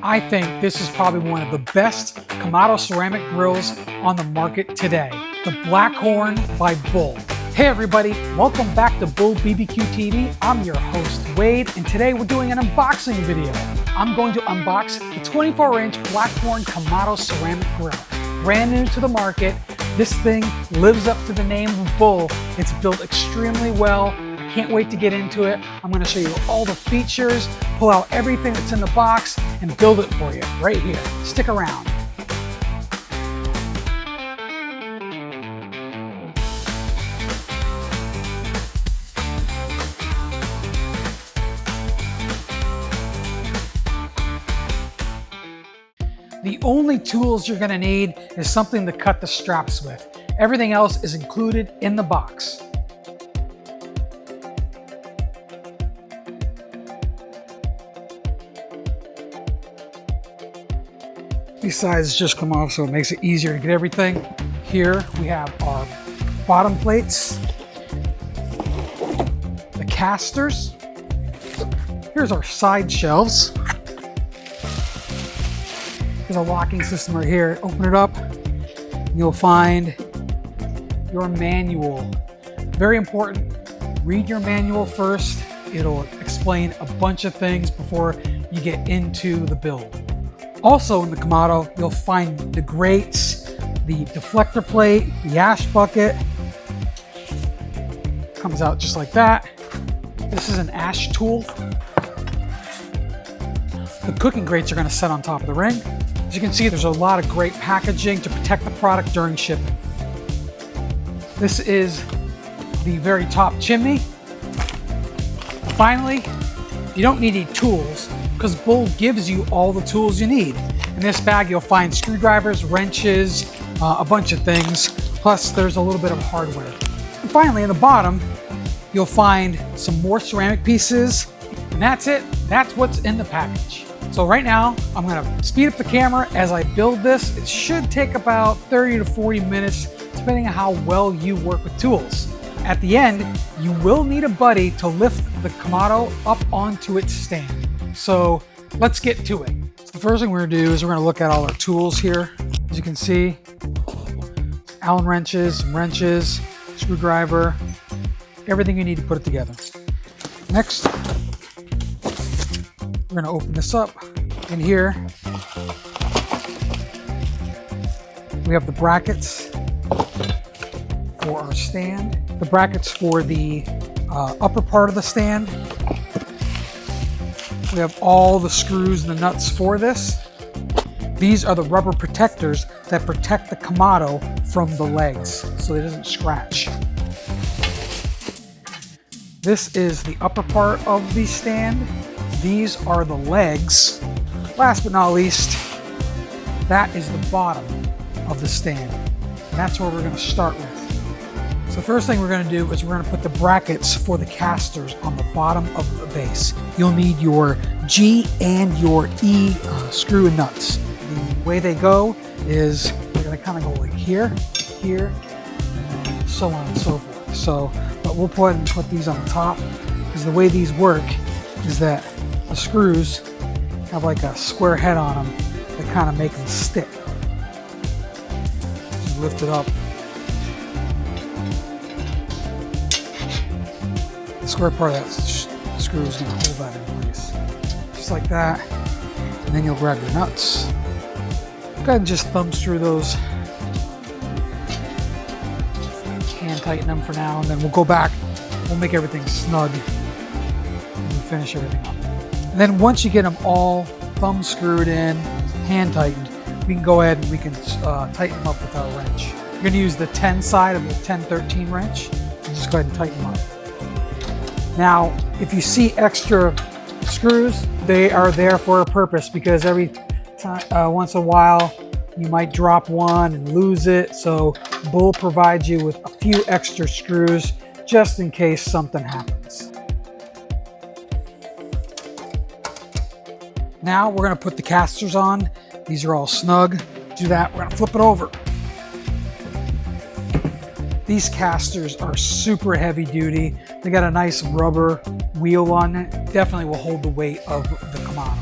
I think this is probably one of the best Kamado ceramic grills on the market today, the Blackhorn by Bull. Hey everybody, welcome back to Bull BBQ TV. I'm your host Wade, and today we're doing an unboxing video. I'm going to unbox the 24-inch Blackhorn Kamado ceramic grill. Brand new to the market, this thing lives up to the name of Bull. It's built extremely well. I can't wait to get into it. I'm going to show you all the features, pull out everything that's in the box, and build it for you right here. Stick around. The only tools you're going to need is something to cut the straps with. Everything else is included in the box. These sides just come off, so it makes it easier to get everything. Here we have our bottom plates, the casters. Here's our side shelves. There's a locking system right here. Open it up, you'll find your manual. Very important, read your manual first. It'll explain a bunch of things before you get into the build. Also in the Kamado, you'll find the grates, the deflector plate, the ash bucket. Comes out just like that. This is an ash tool. The cooking grates are going to set on top of the ring. As you can see, there's a lot of great packaging to protect the product during shipping. This is the very top chimney. Finally, you don't need any tools because Bull gives you all the tools you need. In this bag, you'll find screwdrivers, wrenches, a bunch of things, plus there's a little bit of hardware. And finally, in the bottom, you'll find some more ceramic pieces, and that's it. That's what's in the package. So right now, I'm gonna speed up the camera as I build this. It should take about 30 to 40 minutes, depending on how well you work with tools. At the end, you will need a buddy to lift the Kamado up onto its stand. So let's get to it. So the first thing we're gonna do is we're gonna look at all our tools here. As you can see, Allen wrenches, screwdriver, everything you need to put it together. Next, we're gonna open this up. In here, we have the brackets for our stand, the brackets for the upper part of the stand. We have all the screws and the nuts for this. These are the rubber protectors that protect the Kamado from the legs so it doesn't scratch. This is the upper part of the stand. These are the legs. Last but not least, that is the bottom of the stand. And that's where we're going to start with. So the first thing we're going to do is we're going to put the brackets for the casters on the bottom of the base. You'll need your G and your E screw and nuts. The way they go is they're going to kind of go like here, here, and so on and so forth. So, but we'll go ahead and put these on the top, because the way these work is that the screws have like a square head on them that kind of make them stick. Just lift it up. The square part of that screw is going to hold that in place. Just like that. And then you'll grab your nuts. Go ahead and just thumb screw those. Hand tighten them for now, and then we'll go back. We'll make everything snug and we finish everything up. And then once you get them all thumb screwed in, hand tightened, we can go ahead and we can tighten them up with our wrench. We're going to use the 10 side of the 1013 wrench and just go ahead and tighten them up. Now, if you see extra screws, they are there for a purpose, because every time, once in a while, you might drop one and lose it. So Bull provides you with a few extra screws just in case something happens. Now we're going to put the casters on. These are all snug. Do that, we're going to flip it over. These casters are super heavy duty. They got a nice rubber wheel on it. Definitely will hold the weight of the Kamado.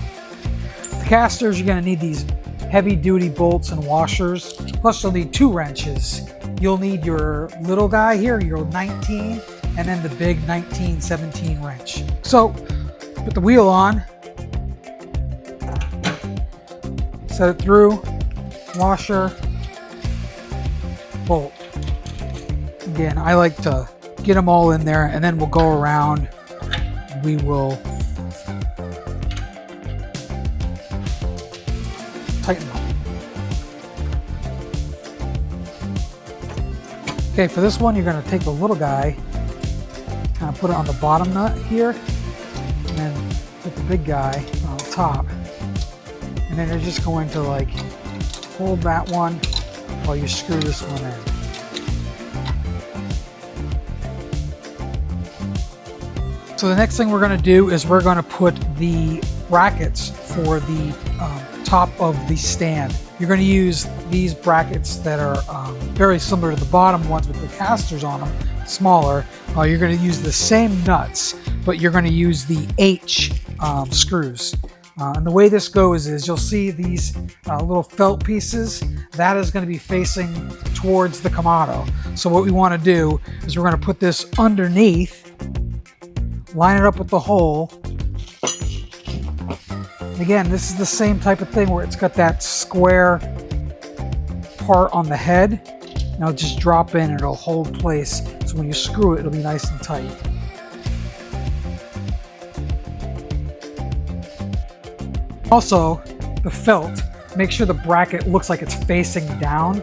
casters, you're gonna need these heavy duty bolts and washers. Plus you'll need 2 wrenches. You'll need your little guy here, your 19, and then the big 1917 wrench. So put the wheel on, set it through, washer, bolt. Again, I like to get them all in there, and then we'll go around. We will tighten them. Okay, for this one, you're going to take the little guy, kind of put it on the bottom nut here, and then put the big guy on top. And then you're just going to like hold that one while you screw this one in. So the next thing we're going to do is we're going to put the brackets for the top of the stand. You're going to use these brackets that are very similar to the bottom ones with the casters on them, smaller. You're going to use the same nuts, but you're going to use the H screws. And the way this goes is you'll see these little felt pieces. That is going to be facing towards the Kamado. So what we want to do is we're going to put this underneath, line it up with the hole. And again, this is the same type of thing where it's got that square part on the head. Now just drop in and it'll hold place. So when you screw it, it'll be nice and tight. Also, the felt, make sure the bracket looks like it's facing down.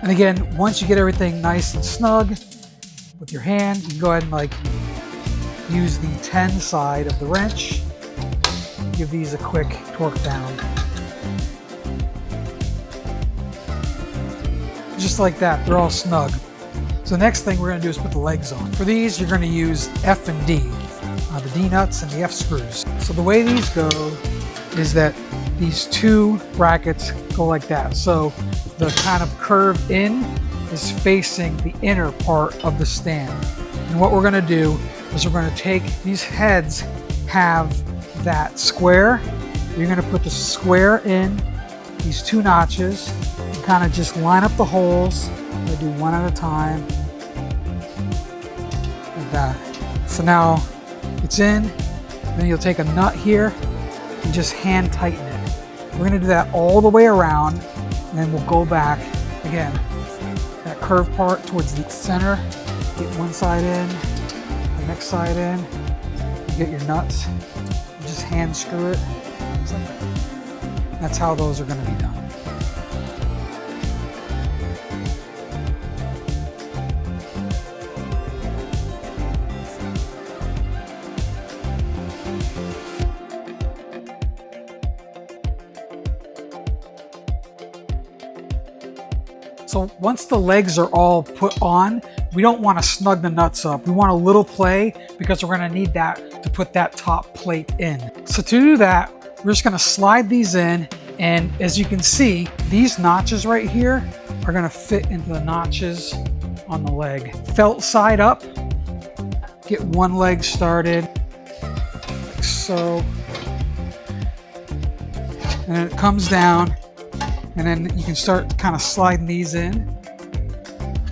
And again, once you get everything nice and snug with your hand, you can go ahead and like use the 10 side of the wrench. Give these a quick torque down. Just like that, they're all snug. So the next thing we're going to do is put the legs on. For these, you're going to use F and D, the D nuts and the F screws. So the way these go is that these 2 brackets go like that. So the kind of curve in is facing the inner part of the stand. And what we're going to do is we're going to take these heads, have that square. You're going to put the square in these 2 notches and kind of just line up the holes. I'm going to do one at a time like that. So now it's in. Then you'll take a nut here and just hand tighten it. We're going to do that all the way around, and then we'll go back again. That curved part towards the center. Get one side in, the next side in. You get your nuts. Just hand screw it. That's how those are going to be done. So once the legs are all put on, we don't want to snug the nuts up. We want a little play because we're going to need that to put that top plate in. So to do that, we're just going to slide these in, and as you can see, these notches right here are going to fit into the notches on the leg. Felt side up, get one leg started like so, and then it comes down, and then you can start kind of sliding these in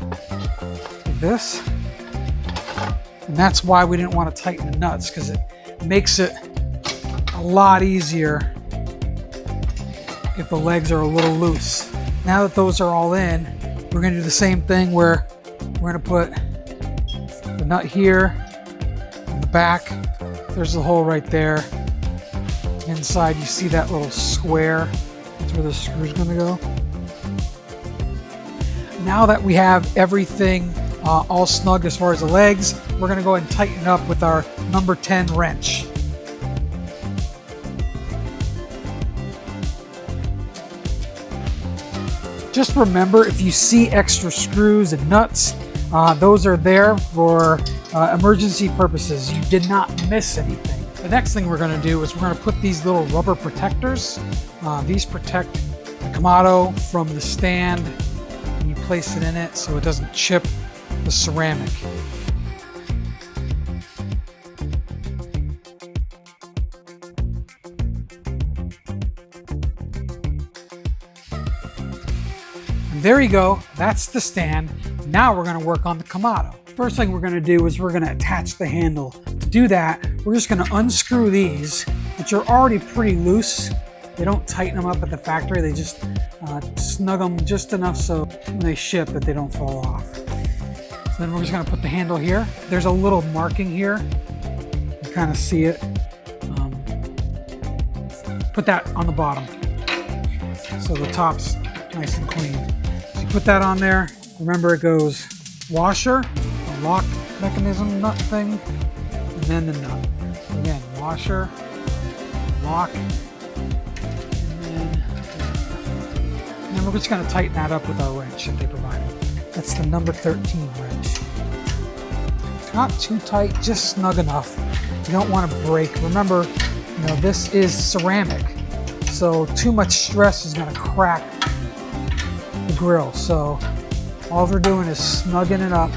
like this. And that's why we didn't want to tighten the nuts, because it makes it a lot easier if the legs are a little loose. Now that those are all in, we're going to do the same thing where we're going to put the nut here in the back. There's the hole right there. Inside you see that little square. That's where the screw's going to go. Now that we have everything all snug as far as the legs, we're going to go ahead and tighten up with our number 10 wrench. Just remember, if you see extra screws and nuts, those are there for emergency purposes. You did not miss anything. The next thing we're going to do is we're going to put these little rubber protectors. These protect the Kamado from the stand when you place it in it so it doesn't chip the ceramic. there you go, that's the stand. Now we're gonna work on the Kamado. First thing we're gonna do is we're gonna attach the handle. To do that, we're just gonna unscrew these, which are already pretty loose. They don't tighten them up at the factory, they just snug them just enough so when they ship that they don't fall off. So then we're just gonna put the handle here. There's a little marking here. You kind of see it. Put that on the bottom so the top's nice and clean. So you put that on there. Remember, it goes washer, a lock mechanism nut thing, and then the nut. So again, washer, lock, and then we're just going to tighten that up with our wrench that they provided. That's the number 13 wrench. Not too tight, just snug enough. You don't want to break. Remember, you know, this is ceramic, so too much stress is going to crack the grill. So all we're doing is snugging it up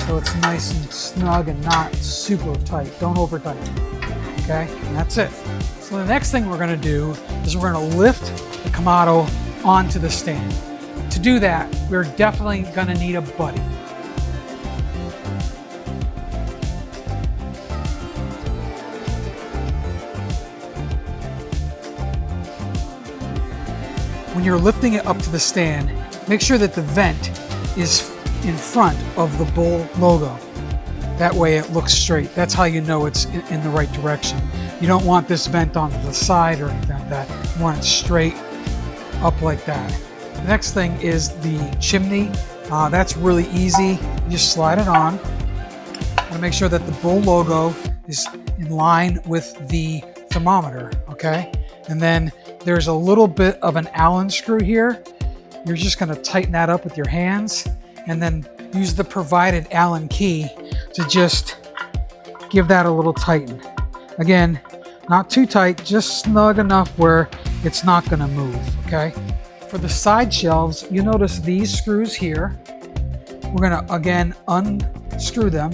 so it's nice and snug and not super tight. Don't over tighten. Okay, and that's it. So the next thing we're going to do is we're going to lift the Kamado onto the stand. To do that, we're definitely going to need a buddy. When you're lifting it up to the stand, make sure that the vent is in front of the Bull logo. That way it looks straight. That's how you know it's in the right direction. You don't want this vent on the side or anything like that. You want it straight up like that. The next thing is the chimney. That's really easy. You just slide it on. And make sure that the Bull logo is in line with the thermometer, okay? And then there's a little bit of an Allen screw here. You're just gonna tighten that up with your hands and then use the provided Allen key to just give that a little tighten. Again, not too tight, just snug enough where it's not gonna move, okay? For the side shelves, you notice these screws here. We're gonna, again, unscrew them.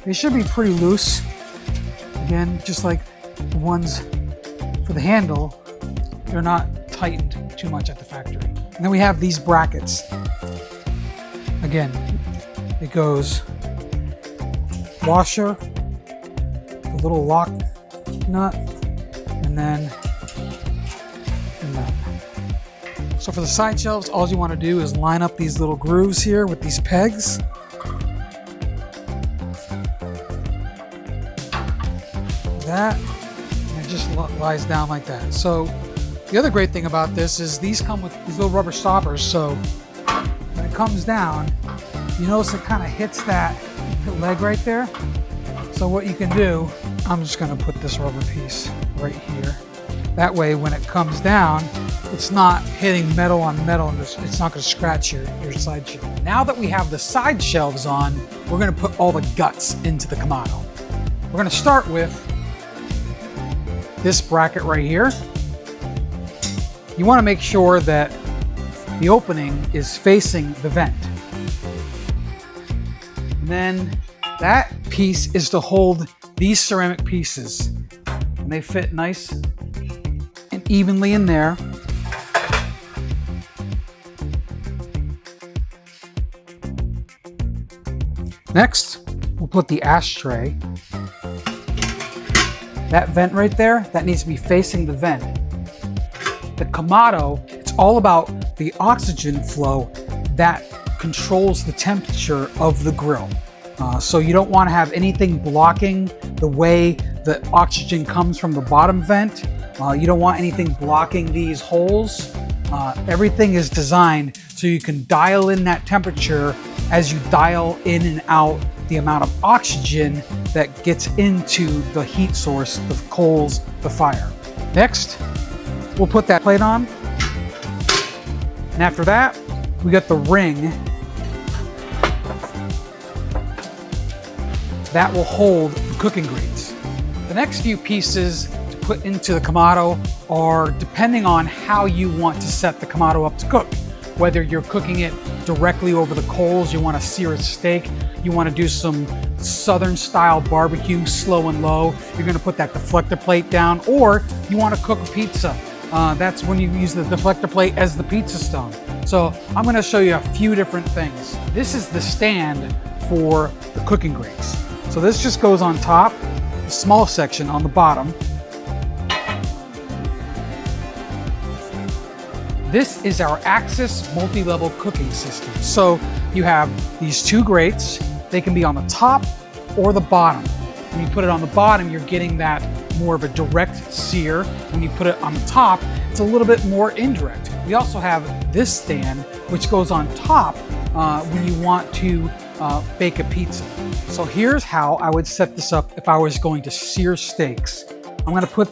They should be pretty loose. Again, just like the ones for the handle, they're not tightened too much at the factory. And then we have these brackets. Again, it goes washer, the little lock nut, and then the nut. So for the side shelves, all you want to do is line up these little grooves here with these pegs. That, and it just lies down like that. So the other great thing about this is these come with these little rubber stoppers, so when it comes down, you notice it kind of hits that leg right there. So what you can do, I'm just going to put this rubber piece right here. That way when it comes down, it's not hitting metal on metal and it's not going to scratch your side shelf. Now that we have the side shelves on, we're going to put all the guts into the Kamado. We're going to start with this bracket right here. You want to make sure that the opening is facing the vent. And then that piece is to hold these ceramic pieces. And they fit nice and evenly in there. Next, we'll put the ashtray. That vent right there, that needs to be facing the vent. The Kamado, it's all about the oxygen flow that controls the temperature of the grill. So you don't want to have anything blocking the way the oxygen comes from the bottom vent. You don't want anything blocking these holes. Everything is designed so you can dial in that temperature as you dial in and out the amount of oxygen that gets into the heat source, the coals, the fire. Next, we'll put that plate on. And after that, we got the ring that will hold the cooking grates. The next few pieces to put into the Kamado are depending on how you want to set the Kamado up to cook. Whether you're cooking it directly over the coals, you want to sear a steak, you want to do some southern style barbecue, slow and low, you're going to put that deflector plate down, or you want to cook a pizza. That's when you use the deflector plate as the pizza stone. So I'm gonna show you a few different things. This is the stand for the cooking grates. So this just goes on top, the small section on the bottom. This is our Axis multi-level cooking system. So you have these two grates. They can be on the top or the bottom. When you put it on the bottom, you're getting that more of a direct sear. When you put it on the top, it's a little bit more indirect. We also have this stand, which goes on top when you want to bake a pizza. So here's how I would set this up if I was going to sear steaks. I'm gonna put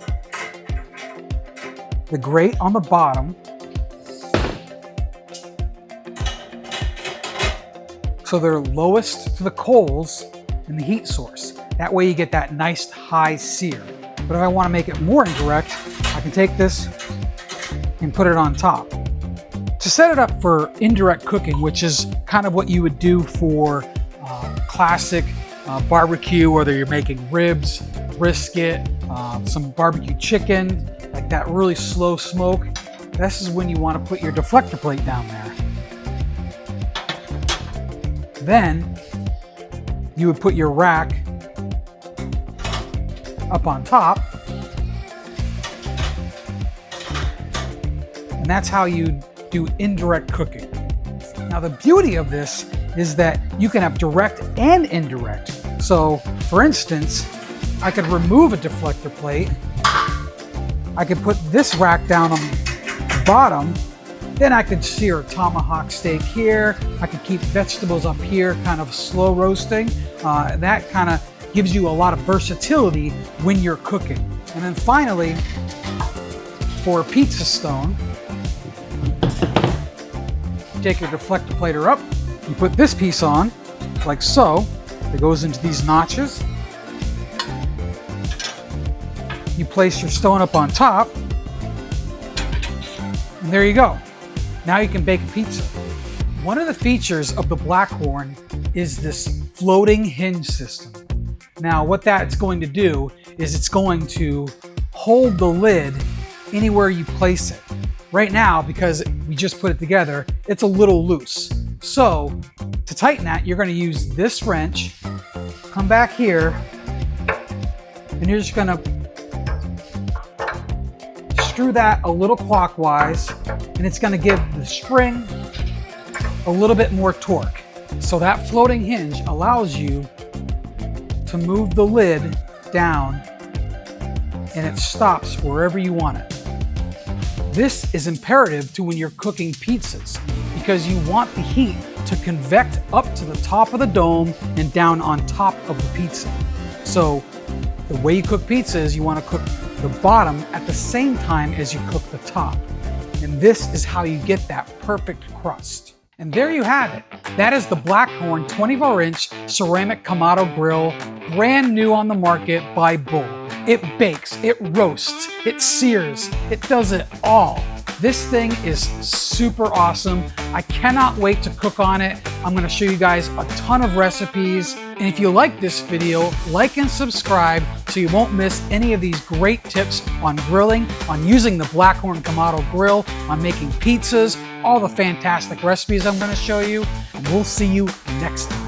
the grate on the bottom. So they're lowest to the coals in the heat source. That way you get that nice high sear. But if I want to make it more indirect, I can take this and put it on top. To set it up for indirect cooking, which is kind of what you would do for classic barbecue, whether you're making ribs, brisket, some barbecue chicken, like that really slow smoke, this is when you want to put your deflector plate down there. Then you would put your rack up on top, and that's how you do indirect cooking. Now the beauty of this is that you can have direct and indirect. So for instance, I could remove a deflector plate, I could put this rack down on the bottom, then I could sear a tomahawk steak here. I could keep vegetables up here, kind of slow roasting. That kind of gives you a lot of versatility when you're cooking. And then finally, for a pizza stone, you take your deflector plater up, you put this piece on, like so. It goes into these notches. You place your stone up on top, and there you go. Now you can bake a pizza. One of the features of the Blackhorn is this floating hinge system. Now what that's going to do is it's going to hold the lid anywhere you place it. Right now, because we just put it together, it's a little loose. So to tighten that, you're going to use this wrench, come back here, and you're just going to screw that a little clockwise, and it's going to give the spring a little bit more torque. So that floating hinge allows you to move the lid down, and it stops wherever you want it. This is imperative to when you're cooking pizzas, because you want the heat to convect up to the top of the dome and down on top of the pizza. So the way you cook pizza is you want to cook the bottom at the same time as you cook the top. And this is how you get that perfect crust. And there you have it. That is the Blackhorn 24-inch ceramic Kamado grill, brand new on the market by Bull. It bakes, it roasts, it sears, it does it all. This thing is super awesome. I cannot wait to cook on it. I'm gonna show you guys a ton of recipes. And if you like this video, like and subscribe so you won't miss any of these great tips on grilling, on using the Blackhorn Kamado grill, on making pizzas, all the fantastic recipes I'm gonna show you. And we'll see you next time.